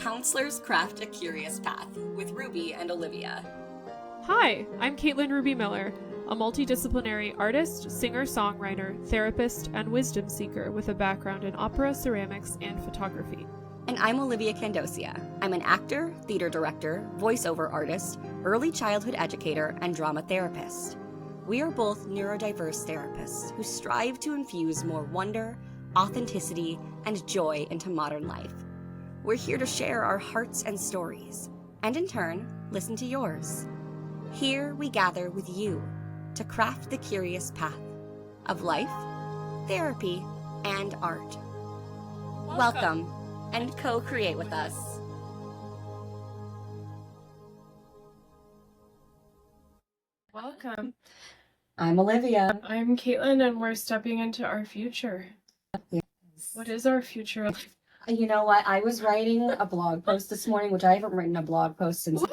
Counselors Craft a Curious Path with Ruby and Olivia. Hi, I'm Caitlin Ruby Miller, a multidisciplinary artist, singer-songwriter, therapist, and wisdom seeker with a background in opera, ceramics, and photography. And I'm Olivia Candosia. I'm an actor, theater director, voiceover artist, early childhood educator, and drama therapist. We are both neurodiverse therapists who strive to infuse more wonder, authenticity, and joy into modern life. We're here to share our hearts and stories, and in turn, listen to yours. Here we gather with you to craft the curious path of life, therapy, and art. Welcome and co-create with us. Welcome. I'm Olivia. I'm Caitlin, and we're stepping into our future. Yes. What is our future? You know what? I was writing a blog post this morning, which I haven't written a blog post since A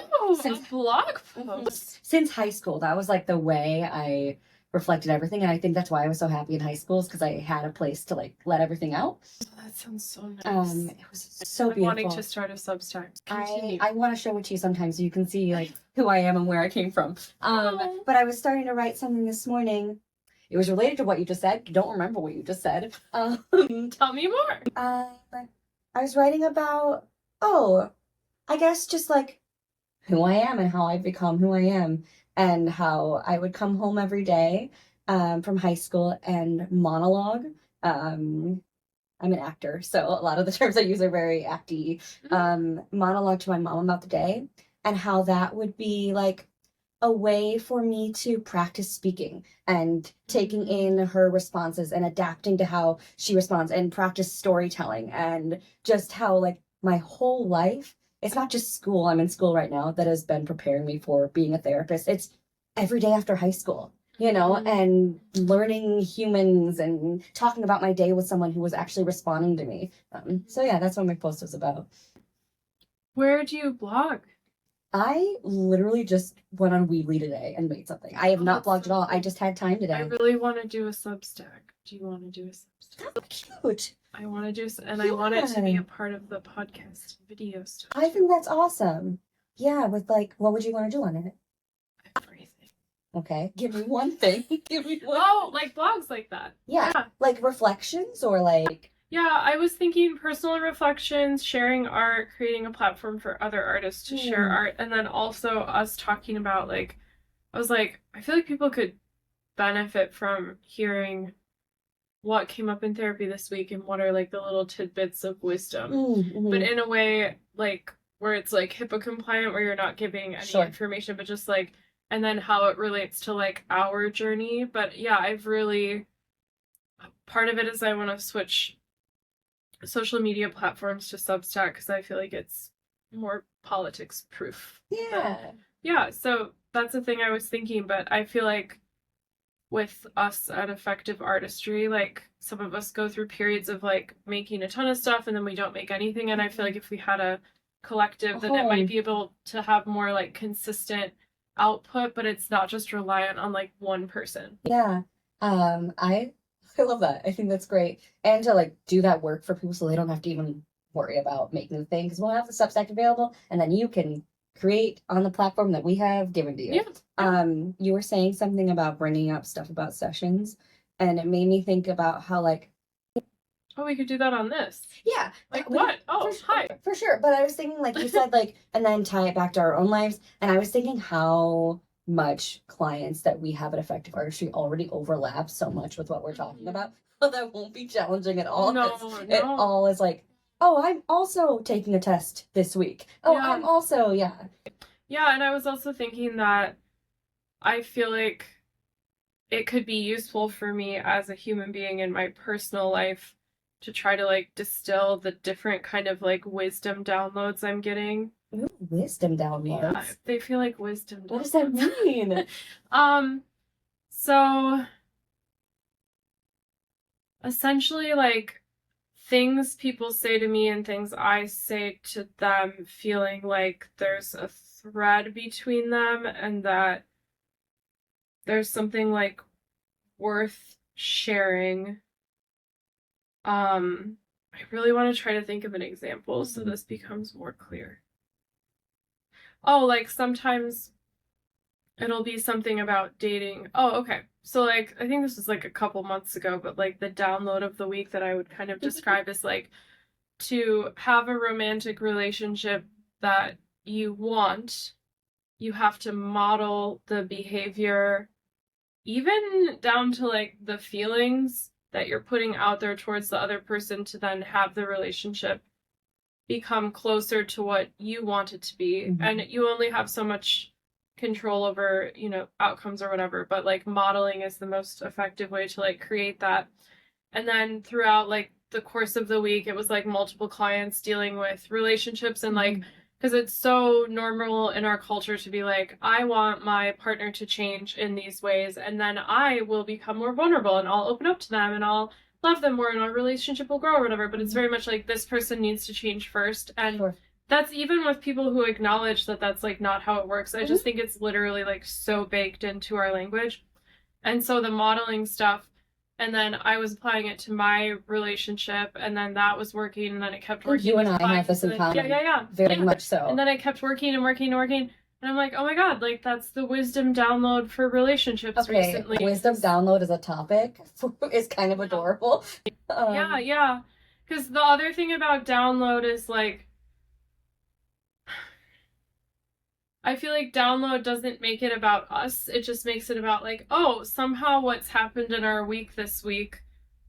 blog post. since high school. That was like the way I reflected everything, and I think that's why I was so happy in high school, is because I had a place to like let everything out. That sounds so nice. It was so I'm beautiful. wanting to start a Substack. Continue. I want to show it to you sometimes so you can see like who I am and where I came from. But I was starting to write something this morning. It was related to what you just said. I don't remember what you just said. Tell me more. But I was writing about, I guess just like who I am and how I've become who I am, and how I would come home every day from high school and monologue. I'm an actor, so a lot of the terms I use are very acty. Monologue to my mom about the day, and how that would be like a way for me to practice speaking and taking in her responses and adapting to how she responds, and practice storytelling, and just how like my whole life, it's not just school, I'm in school right now, that has been preparing me for being a therapist. It's every day after high school, and learning humans and talking about my day with someone who was actually responding to me. So yeah, that's what my post was about. Where do you blog? I literally just went on Weebly today and made something. I have not blogged at all. I just had time today. I really want to do a Substack. Do you want to do a Substack? Oh, cute. I want to do, and I want it to be a part of the podcast video stuff. I think that's awesome. Yeah, with like, what would you want to do on it? Everything. Okay, give me one thing. Give me one. Oh, like blogs like that. Yeah, like reflections or like. Yeah, I was thinking personal reflections, sharing art, creating a platform for other artists to share art, and then also us talking about like, I was like, I feel like people could benefit from hearing what came up in therapy this week and what are like the little tidbits of wisdom, but in a way like where it's like HIPAA compliant, where you're not giving any information, but just like, and then how it relates to like our journey. But yeah, part of it is I want to switch social media platforms to Substack because I feel like it's more politics proof. Yeah, so that's the thing I was thinking, but I feel like with us at Effective Artistry, like some of us go through periods of like making a ton of stuff and then we don't make anything, and I feel like if we had a collective, then it might be able to have more like consistent output, but it's not just reliant on like one person. Yeah. I love that. I think that's great. And to like do that work for people so they don't have to even worry about making the thing, because we'll have the Substack available and then you can create on the platform that we have given to you. Yeah. You were saying something about bringing up stuff about sessions, and it made me think about how like, oh, we could do that on this. Yeah. Like what? Oh, hi. For sure. But I was thinking like you said, like, and then tie it back to our own lives. And I was thinking how much clients that we have at Effective Artistry already overlap so much with what we're talking about. So that won't be challenging at all. No. It all is like, oh, I'm also taking a test this week. Oh, yeah. I'm also, Yeah, and I was also thinking that I feel like it could be useful for me as a human being in my personal life to try to like distill the different kind of like wisdom downloads I'm getting. Ooh, wisdom downloads. Yeah, they feel like wisdom downloads. What does that mean? So essentially like things people say to me and things I say to them, feeling like there's a thread between them and that there's something like worth sharing. I really want to try to think of an example so this becomes more clear. Oh, like sometimes it'll be something about dating. Oh, okay. So like I think this was like a couple months ago, but like the download of the week that I would kind of describe as like to have a romantic relationship that you want, you have to model the behavior, even down to like the feelings that you're putting out there towards the other person to then have the relationship become closer to what you want it to be. Mhm. And you only have so much control over, you know, outcomes or whatever, but like modeling is the most effective way to like create that. And then throughout like the course of the week, it was like multiple clients dealing with relationships and like, because it's so normal in our culture to be like, I want my partner to change in these ways, and then I will become more vulnerable and I'll open up to them and I'll love them more and our relationship will grow or whatever. But it's very much like this person needs to change first. And Sure. that's even with people who acknowledge that that's like not how it works. I just think it's literally like so baked into our language. And so the modeling stuff, and then I was applying it to my relationship, and then that was working, and then it kept working. You and I have this in common. Yeah. Very much so. And then I kept working and working and working, and I'm like, oh my god, like that's the wisdom download for relationships Okay, recently. wisdom download as a topic is kind of adorable. Yeah. Because the other thing about download is like, I feel like download doesn't make it about us. It just makes it about like, oh, somehow what's happened in our week this week,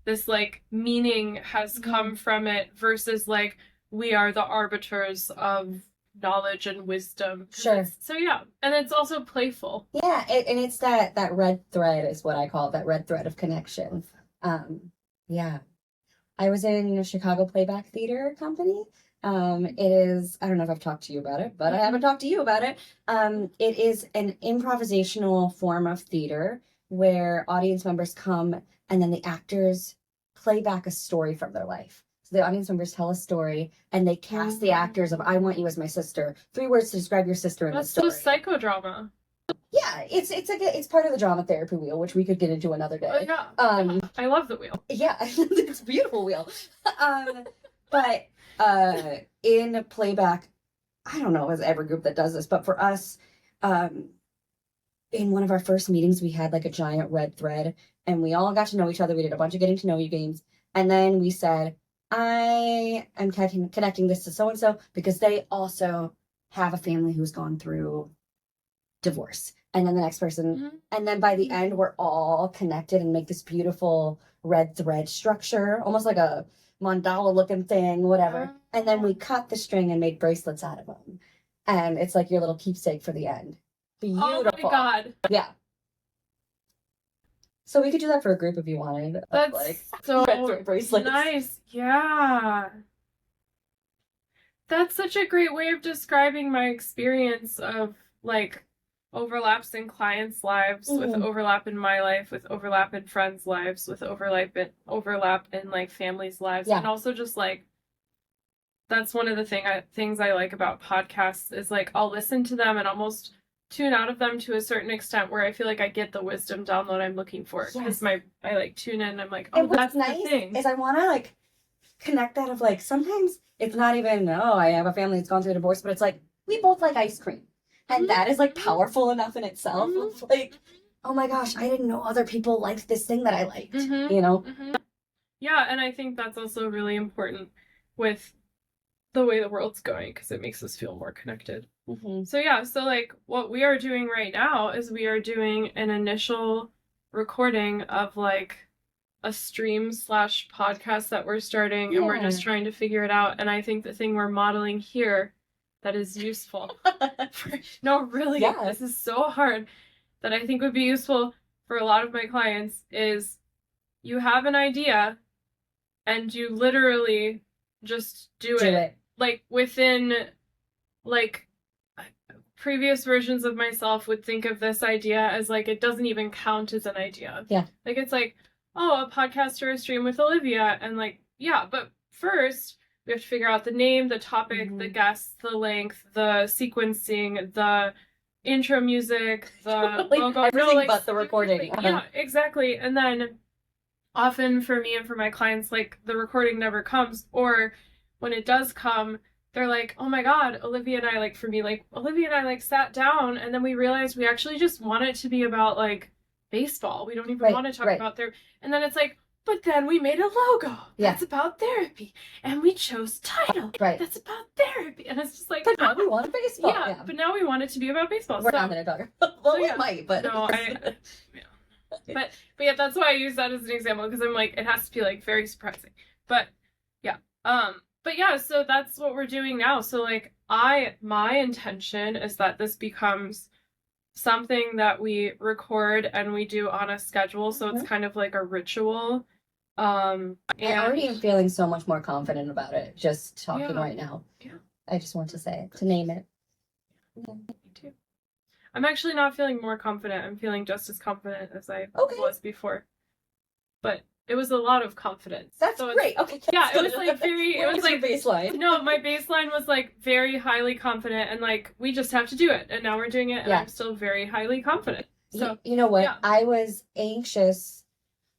this like meaning has come from it versus like we are the arbiters of knowledge and wisdom. Sure. So yeah, and it's also playful. Yeah, and it's that red thread is what I call it, that red thread of connection. Yeah. I was in a Chicago Playback Theater Company. It is, I don't know if I've talked to you about it, but I haven't talked to you about it. It is an improvisational form of theater where audience members come and then the actors play back a story from their life. So the audience members tell a story and they cast the actors of I want you as my sister. 3 words to describe your sister in the That's story. so psychodrama. Yeah, it's part of the drama therapy wheel, which we could get into another day. Yeah. I love the wheel. Yeah, it's a beautiful wheel. But in playback, I don't know if there's every group that does this, but for us, in one of our first meetings, we had like a giant red thread and we all got to know each other. We did a bunch of getting to know you games. And then we said, I am connecting this to so-and-so because they also have a family who's gone through divorce. And then the next person, and then by the end, we're all connected and make this beautiful red thread structure, almost like a mandala looking thing, whatever. And then we cut the string and made bracelets out of them. And it's like your little keepsake for the end. Beautiful. Oh my god. Yeah. So we could do that for a group if you wanted. That's like so red thread bracelets. nice. Yeah. That's such a great way of describing my experience of like overlaps in clients' lives, with overlap in my life, with overlap in friends' lives, with overlap in like families' lives, and also just like that's one of the things I like about podcasts is like I'll listen to them and almost tune out of them to a certain extent where I feel like I get the wisdom download I'm looking for because I like tune in and I'm like, oh, and that's what's nice the thing. is I want to like connect that of like sometimes it's not even I have a family that's gone through a divorce, but it's like we both like ice cream. And that is like powerful enough in itself. Of like, oh my gosh, I didn't know other people liked this thing that I liked. You know? Yeah, and I think that's also really important with the way the world's going because it makes us feel more connected. So yeah, so like what we are doing right now is we are doing an initial recording of like a stream / podcast that we're starting and we're just trying to figure it out. And I think the thing we're modeling here that is useful. No, really, this is so hard that I think would be useful for a lot of my clients is you have an idea and you literally just do it. Like within like previous versions of myself would think of this idea as like it doesn't even count as an idea. Yeah. Like it's like, oh, a podcast or a stream with Olivia and like, yeah, but first we have to figure out the name, the topic, the guests, the length, the sequencing, the intro music, the logo. Everything but the recording. Yeah, exactly. And then often for me and for my clients, like the recording never comes, or when it does come, they're like, oh my God, Olivia and I, like for me, like Olivia and I like sat down and then we realized we actually just want it to be about like baseball. We don't even want to talk about therapy. And then it's like, but then we made a logo that's about therapy, and we chose title that's about therapy, and it's just like, but now we want baseball. Yeah, but now we want it to be about baseball. We're not gonna talk. Well, we might, but no, but yeah, that's why I use that as an example, because I'm like, it has to be like very surprising. But yeah, so that's what we're doing now. So like, my intention is that this becomes something that we record and we do on a schedule, so it's kind of like a ritual. And I already am feeling so much more confident about it just talking right now. Yeah. I just want to say it, to name it. Yeah. Me too. I'm actually not feeling more confident. I'm feeling just as confident as I was before. But it was a lot of confidence. That's great. Okay. It was like very. It was like your baseline. No, my baseline was like very highly confident, and like we just have to do it, and now we're doing it, and I'm still very highly confident. So you know what? I was anxious,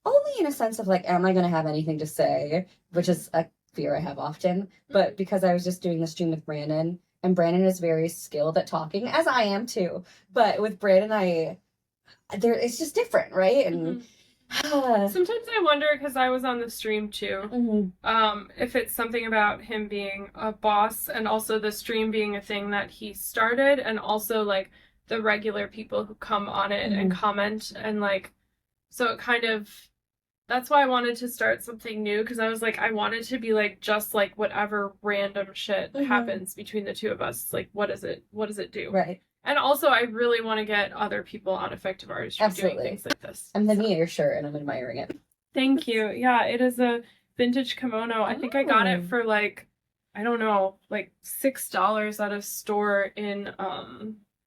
only in a sense of like, am I going to have anything to say? Which is a fear I have often. But because I was just doing the stream with Brandon, and Brandon is very skilled at talking, as I am too. But with Brandon, it's just different, right? And sometimes I wonder, because I was on the stream too, if it's something about him being a boss, and also the stream being a thing that he started, and also like the regular people who come on it and comment, and like, so it kind of, that's why I wanted to start something new, because I was like, I wanted to be like, just like whatever random shit happens between the two of us, like what does it do? Right. And also, I really want to get other people on Effective Artistry doing things like this. I'm looking at your shirt and I'm admiring it. Thank you. Yeah, it is a vintage kimono. I think I got it for like, I don't know, like $6 at a store in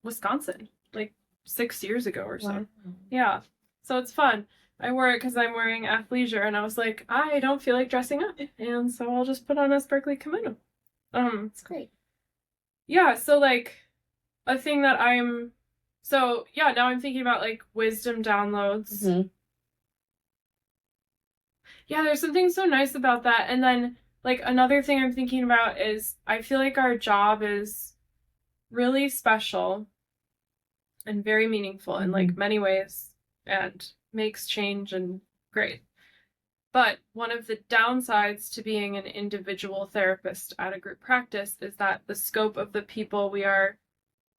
Wisconsin, like 6 years ago or so. Wow. Yeah, so it's fun. I wore it because I'm wearing athleisure, and I was like, I don't feel like dressing up, and so I'll just put on a sparkly kimono. It's great. Yeah, so like, a thing that now I'm thinking about like wisdom downloads. Yeah, there's something so nice about that. And then like another thing I'm thinking about is I feel like our job is really special and very meaningful in like many ways, and makes change and great. But one of the downsides to being an individual therapist at a group practice is that the scope of the people we are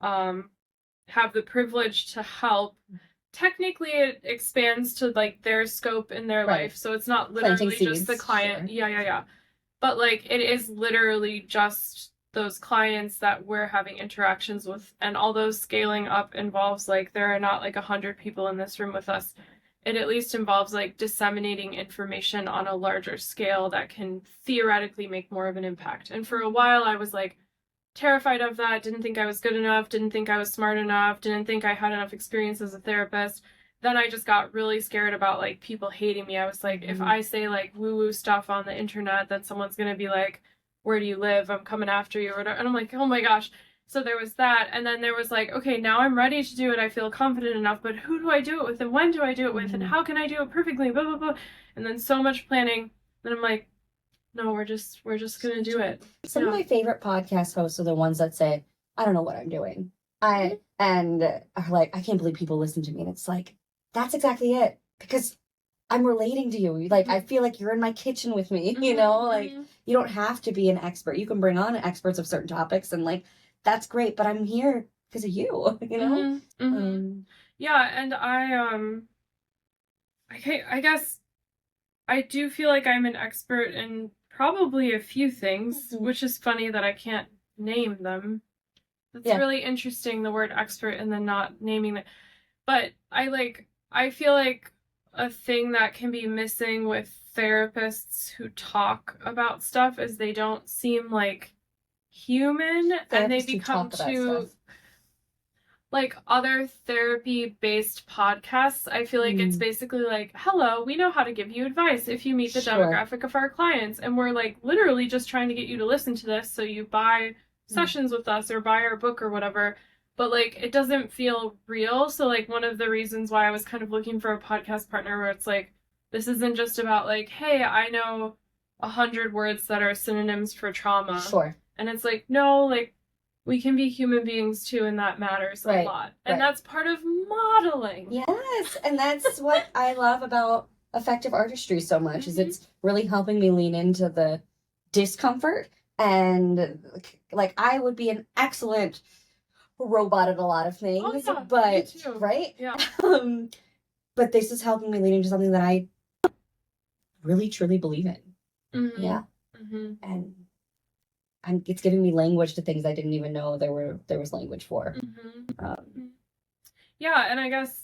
have the privilege to help, technically it expands to like their scope in their life, so it's not literally just the client. But like it is literally just those clients that we're having interactions with, and although scaling up involves like there are not like 100 people in this room with us, it at least involves like disseminating information on a larger scale that can theoretically make more of an impact. And for a while I was like terrified of that, didn't think I was good enough, didn't think I was smart enough, didn't think I had enough experience as a therapist. Then I just got really scared about like people hating me. I was like, if I say like woo-woo stuff on the internet, then someone's gonna be like, where do you live? I'm coming after you, or whatever. And I'm like, oh my gosh. So there was that, and then there was like, okay, now I'm ready to do it. I feel confident enough, but who do I do it with, and when do I do it with, and how can I do it perfectly? Blah blah blah. And then so much planning. Then I'm like, no, we're just gonna do it. Some of my favorite podcast hosts are the ones that say, I don't know what I'm doing. And are like, I can't believe people listen to me. And it's like, that's exactly it. Because I'm relating to you. Like, I feel like you're in my kitchen with me, you know? Like, you don't have to be an expert. You can bring on experts of certain topics, and like, that's great, but I'm here because of you, you know? Yeah, and I guess I do feel like I'm an expert in probably a few things, which is funny that I can't name them. That's really interesting, the word expert and then not naming it. But I feel like a thing that can be missing with therapists who talk about stuff is they don't seem like human, and they become too like other therapy-based podcasts. I feel like it's basically like, hello, we know how to give you advice if you meet the demographic of our clients, and we're like literally just trying to get you to listen to this so you buy sessions with us or buy our book or whatever. But like it doesn't feel real. So like one of the reasons why I was kind of looking for a podcast partner where it's like, This isn't just about like, hey, I know 100 words that are synonyms for trauma. Sure. And it's like, no, like, we can be human beings too, and that matters a lot. And that's part of modeling. Yes, and that's what I love about effective artistry so much, is it's really helping me lean into the discomfort. And like, I would be an excellent robot at a lot of things, but me too. Right? Yeah. But this is helping me lean into something that I really truly believe in. Mm-hmm. Yeah. And it's giving me language to things I didn't even know there was language for. Yeah, and I guess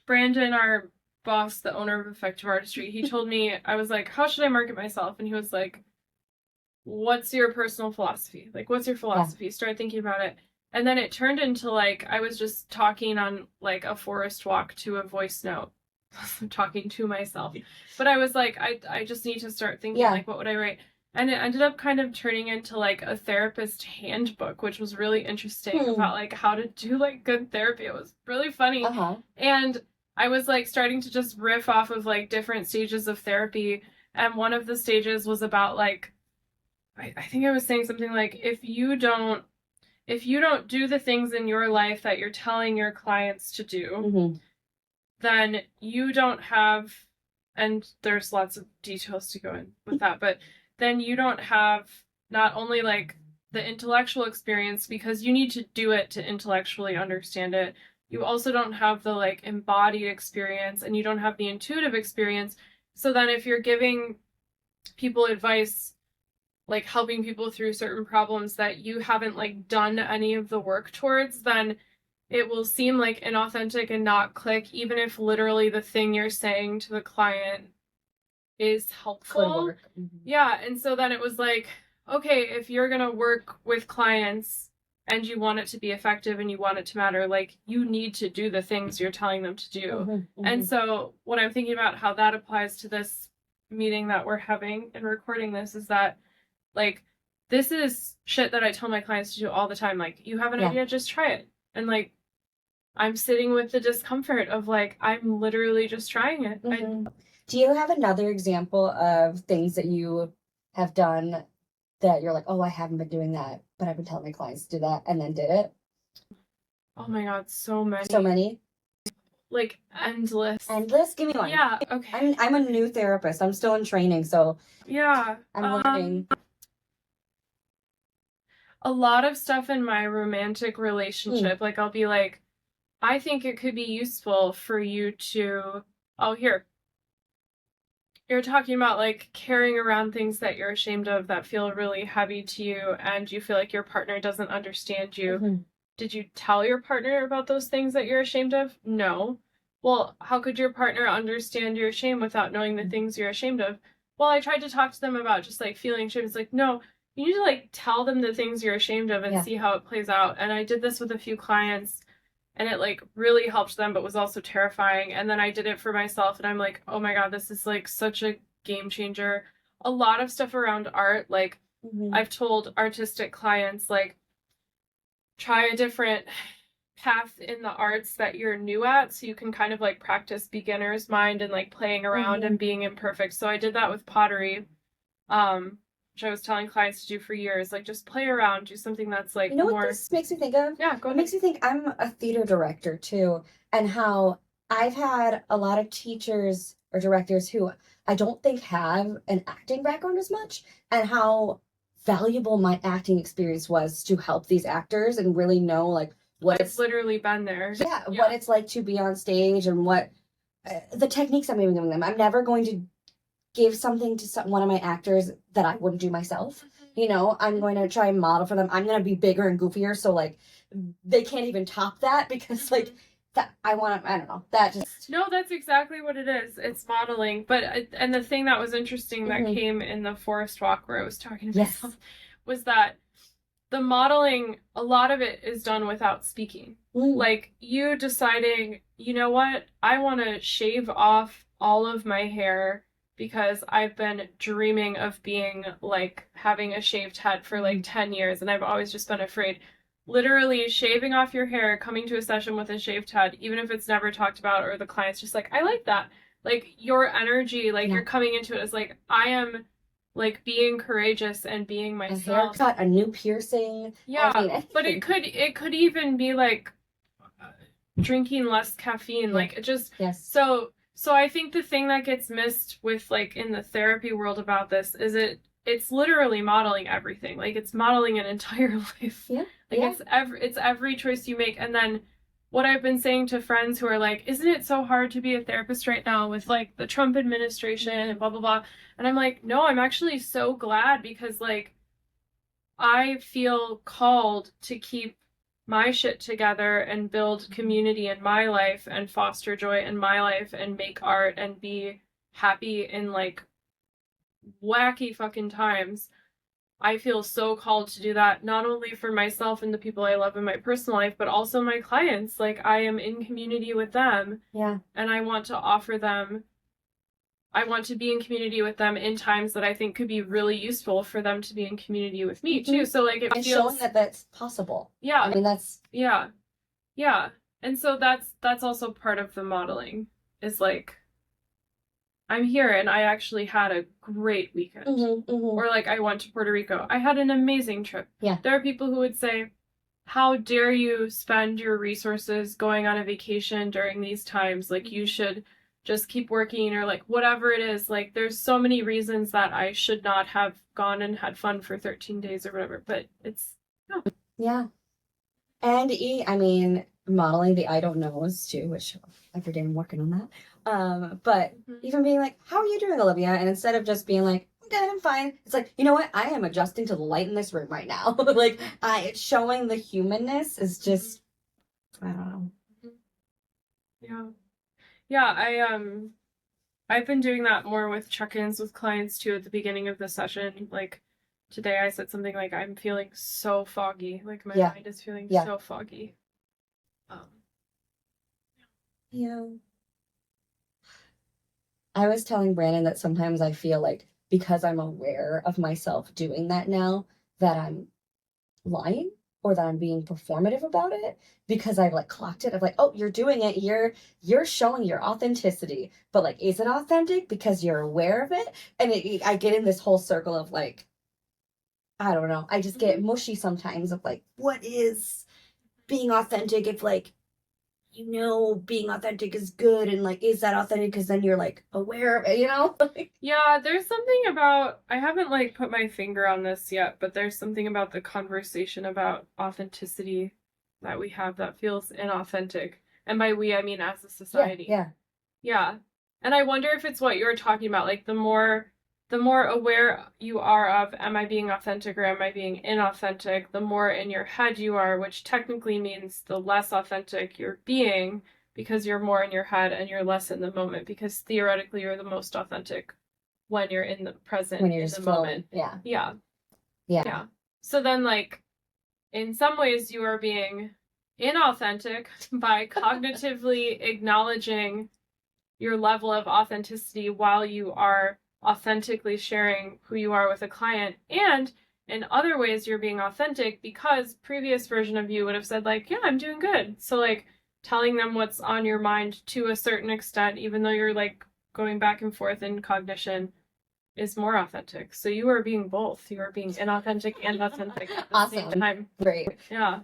Brandon, our boss, the owner of Effective Artistry, he told me, I was like, how should I market myself? And he was like, what's your personal philosophy? Like, what's your philosophy? Start thinking about it. And then it turned into like, I was just talking on like a forest walk to a voice note. Talking to myself. But I was like, I just need to start thinking, like, what would I write? And it ended up kind of turning into like a therapist handbook, which was really interesting about like how to do like good therapy. It was really funny. And I was like starting to just riff off of like different stages of therapy. And one of the stages was about like, I think I was saying something like, if you don't do the things in your life that you're telling your clients to do, then you don't have, and there's lots of details to go in with that, but then you don't have not only like the intellectual experience, because you need to do it to intellectually understand it. You also don't have the like embodied experience, and you don't have the intuitive experience. So then if you're giving people advice, like helping people through certain problems that you haven't like done any of the work towards, then it will seem like inauthentic and not click, even if literally the thing you're saying to the client is helpful. Yeah, and so then it was like, okay, if you're gonna work with clients and you want it to be effective and you want it to matter, like, you need to do the things you're telling them to do. And so what I'm thinking about how that applies to this meeting that we're having and recording this is that, like, this is shit that I tell my clients to do all the time. Like, you have an idea, just try it. And like, I'm sitting with the discomfort of like, I'm literally just trying it. Do you have another example of things that you have done that you're like, oh, I haven't been doing that, but I've been telling my clients to do that, and then did it? Oh my God, so many. So many? Like, endless. Endless? Give me one. Yeah, okay. I'm a new therapist. I'm still in training, so yeah, I'm learning. A lot of stuff in my romantic relationship, like, I'll be like, I think it could be useful for you to, you're talking about like carrying around things that you're ashamed of that feel really heavy to you, and you feel like your partner doesn't understand you. Did you tell your partner about those things that you're ashamed of? No. Well, how could your partner understand your shame without knowing the things you're ashamed of? Well, I tried to talk to them about just like feeling shame. It's like, no, you need to like tell them the things you're ashamed of and see how it plays out. And I did this with a few clients, and it like really helped them, but was also terrifying. And then I did it for myself, and I'm like, oh my God, this is like such a game changer. A lot of stuff around art, like I've told artistic clients, like, try a different path in the arts that you're new at, so you can kind of like practice beginner's mind and like playing around and being imperfect. So I did that with pottery, which I was telling clients to do for years. Like, just play around, do something that's like, you know more... what this makes me think of? Yeah, go ahead. It makes me think I'm a theater director too, and how I've had a lot of teachers or directors who I don't think have an acting background as much, and how valuable my acting experience was to help these actors and really know like what it's literally been there. Yeah, what it's like to be on stage, and what the techniques I'm even giving them. I'm never going to give something to one of my actors that I wouldn't do myself. You know, I'm going to try and model for them. I'm going to be bigger and goofier, so like they can't even top that, because like that I don't know, that just... No, that's exactly what it is. It's modeling. But and the thing that was interesting that came in the forest walk where I was talking to myself was that the modeling, a lot of it is done without speaking. Like, you deciding, you know what, I want to shave off all of my hair because I've been dreaming of being like having a shaved head for like 10 years, and I've always just been afraid. Literally shaving off your hair, coming to a session with a shaved head, even if it's never talked about or the client's just like, I like that. like your energy, like Yeah. you're coming into it as like, I am like being courageous and being A myself. haircut, a new piercing. Yeah, I mean, but it could even be like drinking less caffeine, Yeah. like it just Yes. so I think the thing that gets missed with like in the therapy world about this is it's literally modeling everything. Like it's modeling an entire life. Yeah. Like Yeah. it's every choice you make. And then what I've been saying to friends who are like, isn't it so hard to be a therapist right now with like the Trump administration and blah blah blah? And I'm like, no, I'm actually so glad because like I feel called to keep my shit together and build community in my life and foster joy in my life and make art and be happy in like wacky fucking times. I feel so called to do that, not only for myself and the people I love in my personal life, but also my clients. Like, I am in community with them. Yeah. And I want to offer them, I want to be in community with them in times that I think could be really useful for them to be in community with me, too. So, like, it and feels. showing that that's possible. Yeah. I mean, that's. Yeah. Yeah. And so that's also part of the modeling, is like, I'm here and I actually had a great weekend. Or like I went to Puerto Rico. I had an amazing trip. Yeah. There are people who would say, how dare you spend your resources going on a vacation during these times? Like you should just keep working or like whatever it is. Like there's so many reasons that I should not have gone and had fun for 13 days or whatever. But it's Yeah. And I mean, modeling the I don't knows too, which every day I'm working on that. But even being like, how are you doing, Olivia? And instead of just being like, I'm good, I'm fine. It's like, you know what? I am adjusting to the light in this room right now. Like, it's showing the humanness is just, I don't know. Yeah. Yeah, I've been doing that more with check-ins with clients too at the beginning of the session. Like today I said something like I'm feeling so foggy. Like my mind is feeling so foggy. Yeah. I was telling Brandon that sometimes I feel like because I'm aware of myself doing that now, that I'm lying or that I'm being performative about it because I've like clocked it of like, oh, you're doing it, you're showing your authenticity, but like, is it authentic because you're aware of it? And I get in this whole circle of like, I don't know, I just get mushy sometimes of like, what is being authentic if like, you know, being authentic is good and like, is that authentic because then you're like aware of it, you know? Yeah, there's something about, I haven't like put my finger on this yet, but there's something about the conversation about authenticity that we have that feels inauthentic. And by we, I mean as a society. Yeah. And I wonder if it's what you're talking about, like the more aware you are of, am I being authentic or am I being inauthentic, the more in your head you are, which technically means the less authentic you're being because you're more in your head and you're less in the moment, because theoretically you're the most authentic when you're in the present, when you're in just the flowing. moment. Yeah. So then like in some ways you are being inauthentic by cognitively acknowledging your level of authenticity while you are authentically sharing who you are with a client. And in other ways you're being authentic because previous version of you would have said like, yeah, I'm doing good. So like telling them what's on your mind to a certain extent, even though you're like going back and forth in cognition, is more authentic. So you are being both. You are being inauthentic and authentic at the same time. Great. Yeah.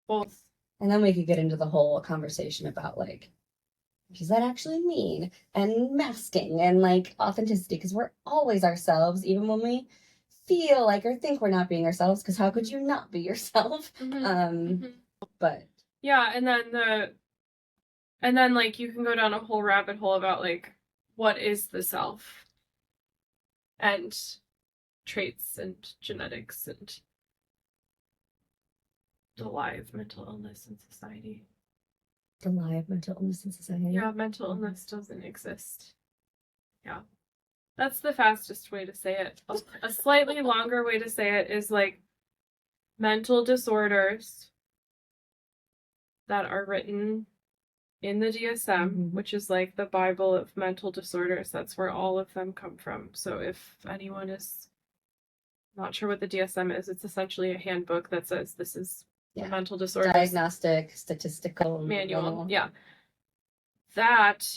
Both. And then we could get into the whole conversation about like, what does that actually mean? And masking and like authenticity, because we're always ourselves, even when we feel like or think we're not being ourselves, because how could you not be yourself? But yeah, and then like you can go down a whole rabbit hole about like what is the self and traits and genetics and the lie of mental illness in society. The lie of mental illness in society. Yeah, mental illness doesn't exist. Yeah. That's the fastest way to say it. A slightly longer way to say it is like mental disorders that are written in the DSM, which is like the Bible of mental disorders. That's where all of them come from. So if anyone is not sure what the DSM is, it's essentially a handbook that says this is the mental disorders. Diagnostic, statistical manual. Yeah. That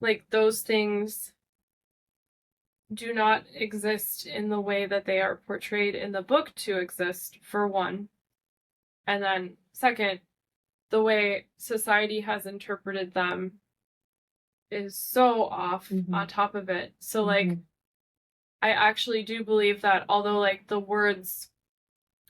like those things do not exist in the way that they are portrayed in the book to exist, for one. And then second, the way society has interpreted them is so off on top of it. So like I actually do believe that although like the words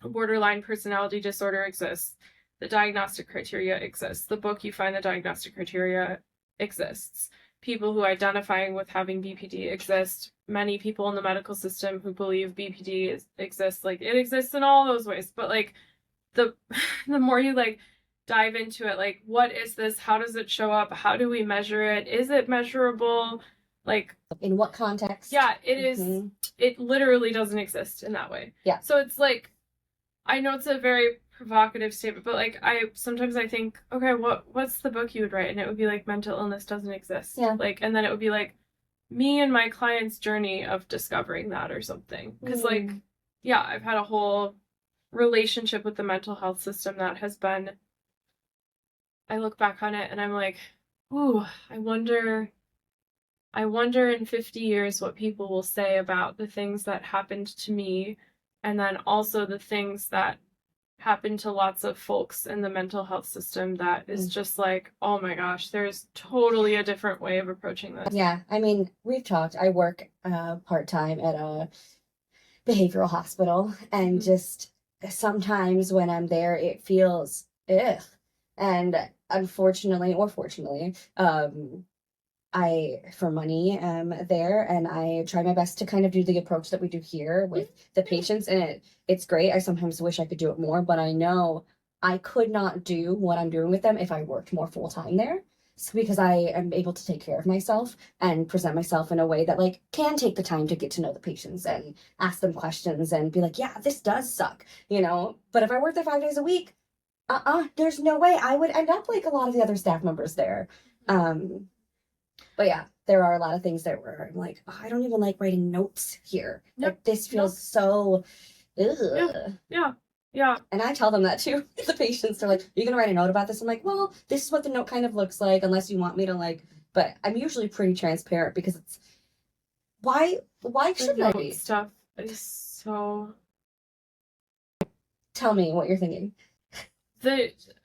borderline personality disorder exists, the diagnostic criteria exists, the book you find the diagnostic criteria exists, people who identifying with having BPD exist, many people in the medical system who believe BPD exists, like it exists in all those ways. But like the more you like dive into it, like what is this, how does it show up, how do we measure it, is it measurable, like in what context? Yeah, it is. It literally doesn't exist in that way. Yeah. So it's like, I know it's a very provocative statement, but like sometimes I think, okay, what's the book you would write? And it would be like mental illness doesn't exist. Yeah. Like, and then it would be like me and my client's journey of discovering that or something. Because like, yeah, I've had a whole relationship with the mental health system that has been, I look back on it and I'm like, ooh, I wonder in 50 years what people will say about the things that happened to me, and then also the things that happened to lots of folks in the mental health system that is just like, oh my gosh, there's totally a different way of approaching this. Yeah, I mean, we've talked. I work part-time at a behavioral hospital, and just sometimes when I'm there, it feels ugh. And unfortunately, or fortunately, I, for money, am there, and I try my best to kind of do the approach that we do here with the patients, and it's great. I sometimes wish I could do it more, but I know I could not do what I'm doing with them if I worked more full-time there. So because I am able to take care of myself and present myself in a way that like can take the time to get to know the patients and ask them questions and be like, yeah, this does suck, you know? But if I worked there 5 days a week, there's no way I would end up like a lot of the other staff members there. But yeah, there are a lot of things that were I'm like, oh, I don't even like writing notes here. Yep. Like this feels so ugh. Yeah. And I tell them that too. The patients are like, are you gonna write a note about this? I'm like, well, this is what the note kind of looks like, unless you want me to like, but I'm usually pretty transparent because it's why shouldn't I be? Stuff is so. Tell me what you're thinking.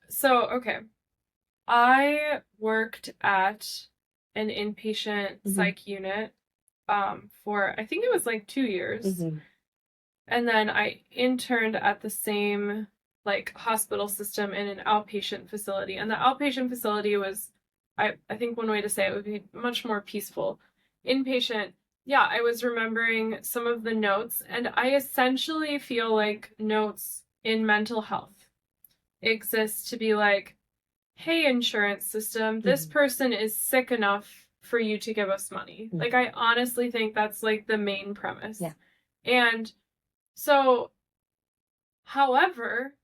So okay. I worked at an inpatient psych unit for I think it was like 2 years. And then I interned at the same like hospital system in an outpatient facility. And the outpatient facility was I think one way to say it would be much more peaceful. Inpatient, yeah, I was remembering some of the notes, and I essentially feel like notes in mental health exist to be like, hey, insurance system, this person is sick enough for you to give us money. Like, I honestly think that's like the main premise. Yeah. And so, however,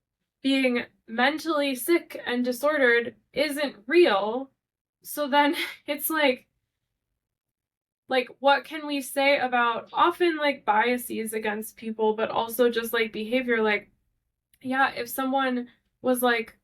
being mentally sick and disordered isn't real. So then it's like what can we say about often like biases against people, but also just like behavior? Like, yeah, if someone was like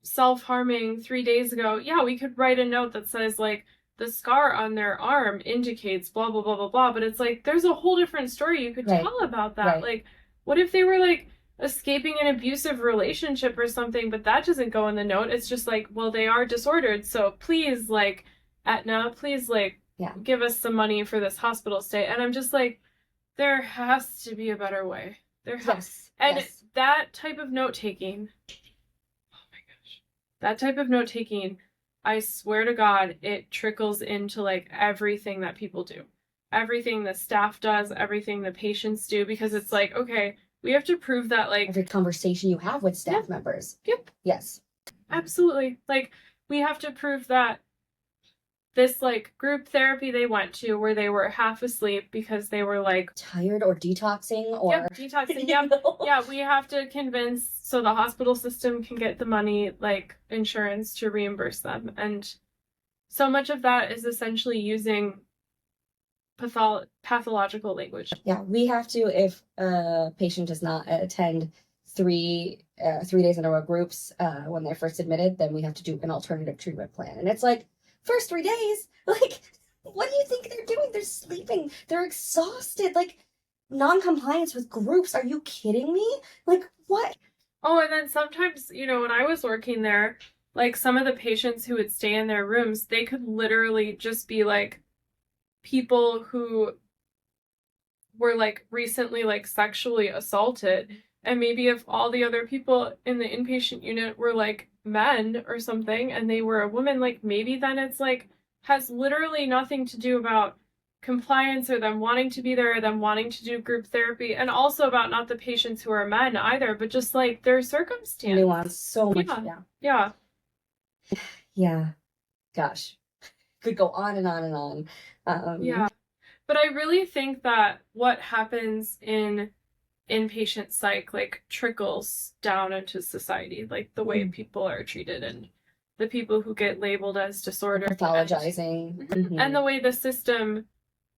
self-harming 3 days ago, yeah, we could write a note that says like the scar on their arm indicates blah blah blah blah blah, but it's like there's a whole different story you could tell about that. Like, what if they were like escaping an abusive relationship or something, but that doesn't go in the note. It's just like, well, they are disordered, so please, like, Aetna, please, like, give us some money for this hospital stay. And I'm just like, there has to be a better way. There has. And that type of note-taking, I swear to God, it trickles into like everything that people do. Everything the staff does, everything the patients do, because it's like, okay, we have to prove that like every conversation you have with staff members. Yep. Yes. Absolutely. Like, we have to prove that this like group therapy they went to where they were half asleep because they were like tired or detoxing or detoxing. Yeah, we have to convince so the hospital system can get the money, like insurance, to reimburse them. And so much of that is essentially using pathological language. Yeah, we have to, if a patient does not attend 3 days in a row groups when they're first admitted, then we have to do an alternative treatment plan. And it's like, first 3 days, like, what do you think they're doing? They're sleeping. They're exhausted. Like, non-compliance with groups. Are you kidding me? Like, what? Oh, and then sometimes, when I was working there, like some of the patients who would stay in their rooms, they could literally just be like people who were like recently like sexually assaulted. And maybe if all the other people in the inpatient unit were like men or something and they were a woman, like maybe then it's like has literally nothing to do about compliance or them wanting to be there or them wanting to do group therapy, and also about not the patients who are men either, but just like their circumstance. Nuance so much. Yeah. Gosh. Could go on and on and on. Yeah. But I really think that what happens in inpatient psych like trickles down into society, like the way people are treated and the people who get labeled as disordered, pathologizing, and the way the system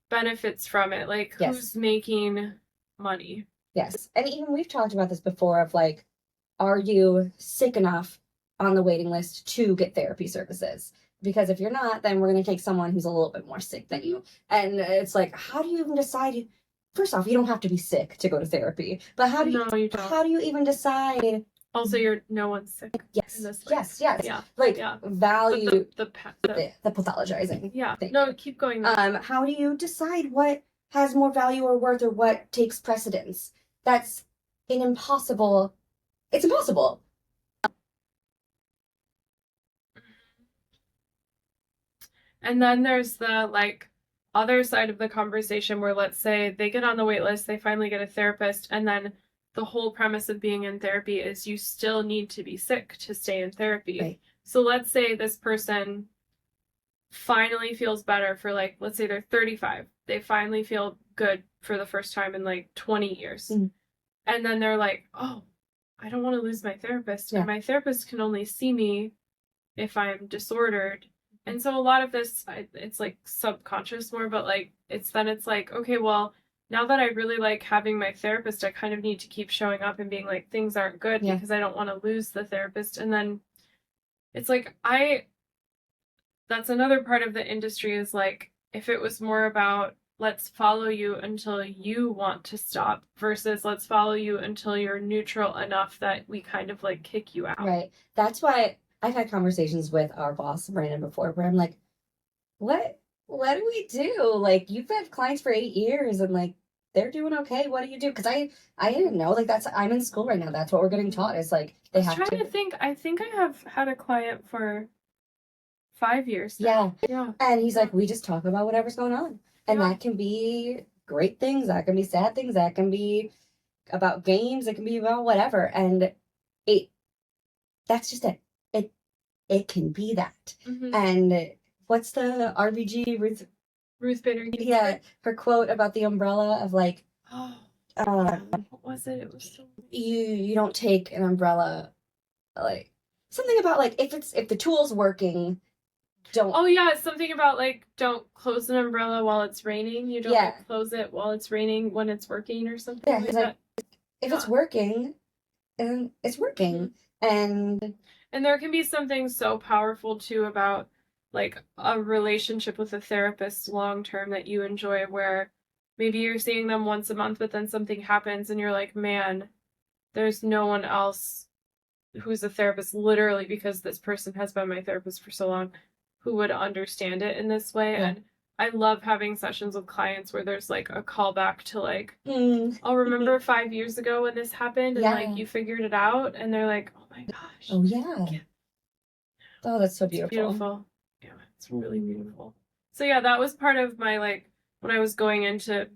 benefits from it, like who's making money. Yes. And even we've talked about this before of like, are you sick enough on the waiting list to get therapy services? Because if you're not, then we're going to take someone who's a little bit more sick than you. And it's like, how do you even decide? First off, you don't have to be sick to go to therapy, but how do you don't. How do you even decide? Also, no one's sick. Yes. Yes. Yeah. Like value the pathologizing. Yeah. Keep going. How do you decide what has more value or worth or what takes precedence? That's an impossible. It's impossible. And then there's the like other side of the conversation where let's say they get on the wait list, they finally get a therapist, and then the whole premise of being in therapy is you still need to be sick to stay in therapy. Right. So let's say this person finally feels better for like, let's say they're 35. They finally feel good for the first time in like 20 years. Mm-hmm. And then they're like, oh, I don't want to lose my therapist. And my therapist can only see me if I'm disordered. And so a lot of this, it's like subconscious more, but like it's like, okay, well, now that I really like having my therapist, I kind of need to keep showing up and being like, things aren't good because I don't want to lose the therapist. And then it's like, that's another part of the industry is like, if it was more about let's follow you until you want to stop versus let's follow you until you're neutral enough that we kind of like kick you out. Right. That's why I've had conversations with our boss, Brandon, before where I'm like, what do we do? Like, you've had clients for 8 years and like, they're doing okay. What do you do? Because I didn't know. Like, I'm in school right now. That's what we're getting taught. Is like, they have to. I'm trying to think. I think I have had a client for 5 years now. Yeah. And he's like, we just talk about whatever's going on. And that can be great things. That can be sad things. That can be about games. It can be about whatever. And that's just it. It can be that. Mm-hmm. And what's the RBG Ruth Bader? Yeah, her quote about the umbrella of like, what was it? It was so you don't take an umbrella, like something about like if the tool's working, don't. Oh yeah, it's something about like don't close an umbrella while it's raining. You don't like, close it while it's raining when it's working or something. Yeah, like that. If it's working, and it's working, mm-hmm. And there can be something so powerful too about like a relationship with a therapist long term that you enjoy where maybe you're seeing them once a month, but then something happens and you're like, man, there's no one else who's a therapist literally because this person has been my therapist for so long who would understand it in this way. Yeah. And I love having sessions with clients where there's like a callback to like, I'll remember 5 years ago when this happened and like you figured it out and they're like, oh my gosh. Oh yeah. Oh, that's so beautiful. It's beautiful. Yeah, it's really beautiful. So yeah, that was part of my like, when I was going into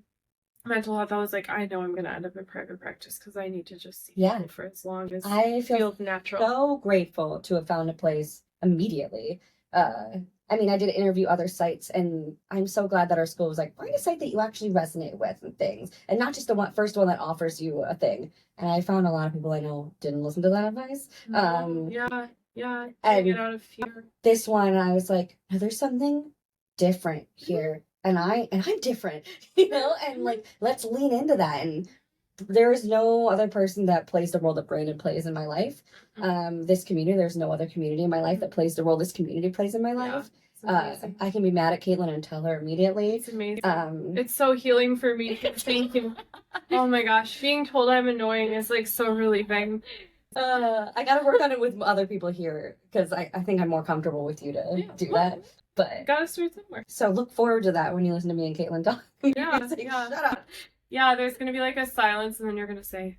mental health, I was like, I know I'm going to end up in private practice because I need to just see people for as long as I feel natural. So grateful to have found a place immediately. I mean, I did interview other sites, and I'm so glad that our school was like, find a site that you actually resonate with and things, and not just the first one that offers you a thing. And I found a lot of people I know didn't listen to that advice. Yeah. And get out of fear. This one, I was like, no, there's something different here, and I'm different, and like, let's lean into that. And there is no other person that plays the role that Brandon plays in my life. This community, there's no other community in my life that plays the role this community plays in my life. It's amazing. I can be mad at Caitlin and tell her immediately. It's amazing. It's so healing for me. Thank you. Oh my gosh, being told I'm annoying is like so relieving. I gotta work on it with other people here because I think I'm more comfortable with you to do that. But gotta start somewhere. So look forward to that when you listen to me and Caitlin talk. Yeah, Say, yeah. Shut up. Yeah, there's gonna be like a silence, and then you're gonna say,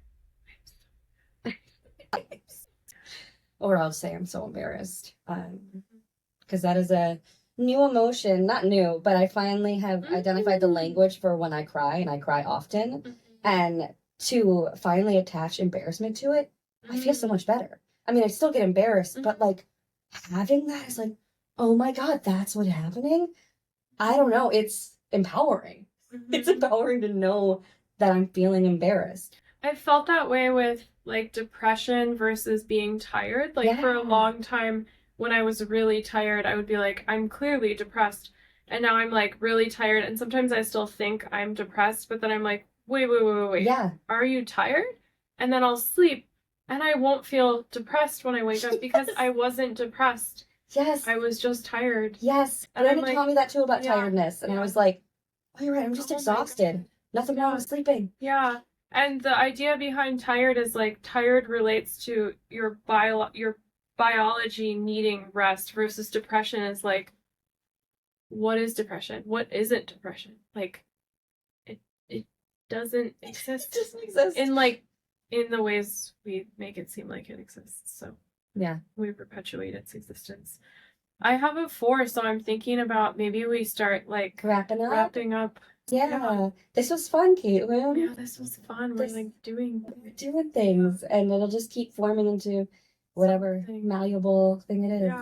or I'll say I'm so embarrassed. Because that is a new emotion, not new, but I finally have identified the language for when I cry, and I cry often. And to finally attach embarrassment to it, I feel so much better. I mean, I still get embarrassed, but like having that is like, oh my God, that's what's happening. I don't know. It's empowering. It's empowering to know that I'm feeling embarrassed. I felt that way with like depression versus being tired. Like for a long time when I was really tired, I would be like, I'm clearly depressed. And now I'm like really tired. And sometimes I still think I'm depressed, but then I'm like, wait. Yeah. Are you tired? And then I'll sleep and I won't feel depressed when I wake up because I wasn't depressed. Yes. I was just tired. Yes. And Brandon told me that too about tiredness. And I was like, oh, you're right. I'm just exhausted. Nothing wrong with sleeping. Yeah. And the idea behind tired is like tired relates to your biology needing rest versus depression is like, what is depression? What isn't depression? Like, it doesn't exist. It doesn't exist. In the ways we make it seem like it exists. So yeah, we perpetuate its existence. I have a 4, so I'm thinking about maybe we start like wrapping up. Yeah. This was fun, Caitlin. Yeah, this was fun. We're like doing things, and it'll just keep forming into whatever malleable thing it is.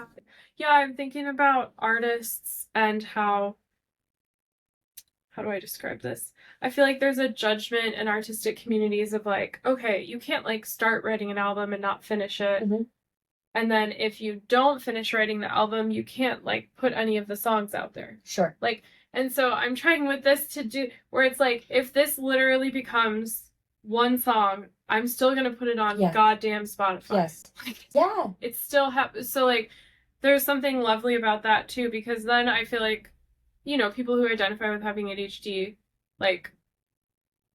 Yeah, I'm thinking about artists and how do I describe this? I feel like there's a judgment in artistic communities of like, okay, you can't like start writing an album and not finish it. And then if you don't finish writing the album, you can't like put any of the songs out there. Sure. Like, and so I'm trying with this to do where it's like, if this literally becomes one song, I'm still going to put it on goddamn Spotify. Yes. Like, yeah. It still happens. So like, there's something lovely about that too, because then I feel like, you know, people who identify with having ADHD, like,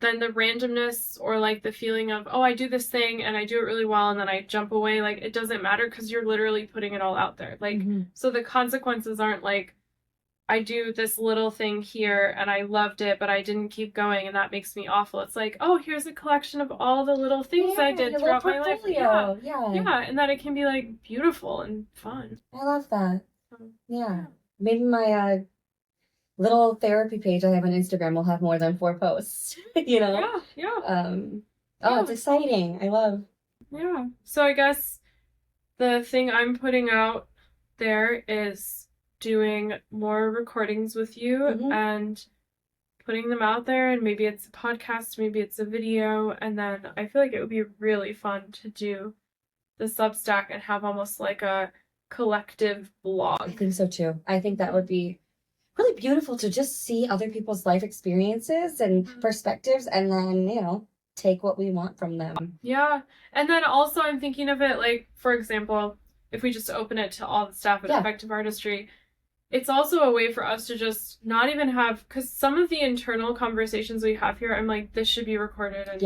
then the randomness or like the feeling of, oh, I do this thing and I do it really well and then I jump away, like it doesn't matter because you're literally putting it all out there. Like, so the consequences aren't like, I do this little thing here and I loved it, but I didn't keep going and that makes me awful. It's like, oh, here's a collection of all the little things I did throughout my life. Yeah, and that it can be like beautiful and fun. I love that. Yeah. Maybe my little therapy page I have on Instagram will have more than 4 posts. You know? Yeah. It's exciting. I love. Yeah. So I guess the thing I'm putting out there is doing more recordings with you and putting them out there, and maybe it's a podcast, maybe it's a video, and then I feel like it would be really fun to do the Substack and have almost like a collective blog. I think so too. I think that would be really beautiful to just see other people's life experiences and perspectives and then, you know, take what we want from them. Yeah. And then also I'm thinking of it like, for example, if we just open it to all the staff at Effective Artistry, it's also a way for us to just not even have, because some of the internal conversations we have here, I'm like, this should be recorded. And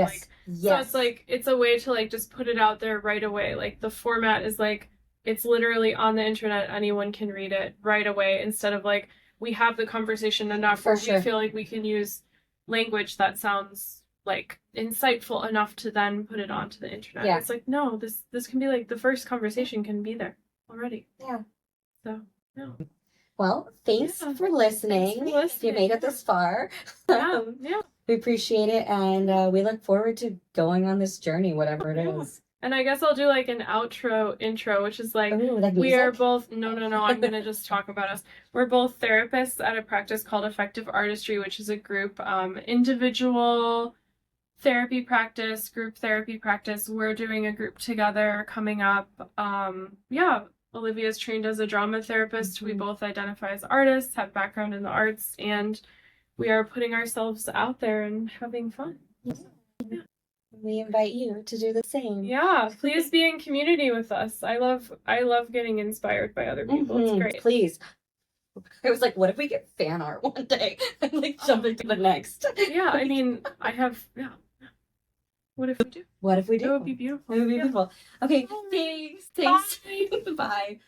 so it's like, it's a way to like just put it out there right away. Like the format is like, it's literally on the internet. Anyone can read it right away instead of like, we have the conversation enough where we feel like we can use language that sounds like insightful enough to then put it onto the internet. It's like, no, this can be like the first conversation can be there already. Yeah. So, no. Well, thanks for listening. If you made it this far. We appreciate it, and we look forward to going on this journey, whatever it is. And I guess I'll do like an intro, which is like, we are both, no, I'm going to just talk about us. We're both therapists at a practice called Effective Artistry, which is a group, individual therapy practice, group therapy practice. We're doing a group together coming up. Olivia's trained as a drama therapist. We both identify as artists, have background in the arts, and we are putting ourselves out there and having fun. We invite you to do the same. Yeah, please be in community with us. I love getting inspired by other people. It's great. Please. I was like, what if we get fan art one day? And like jumping to the next. Yeah, I mean, I have, yeah. What if we do? What if we do? It would be beautiful. It would be Yeah. beautiful. Okay, thanks. Bye. Bye.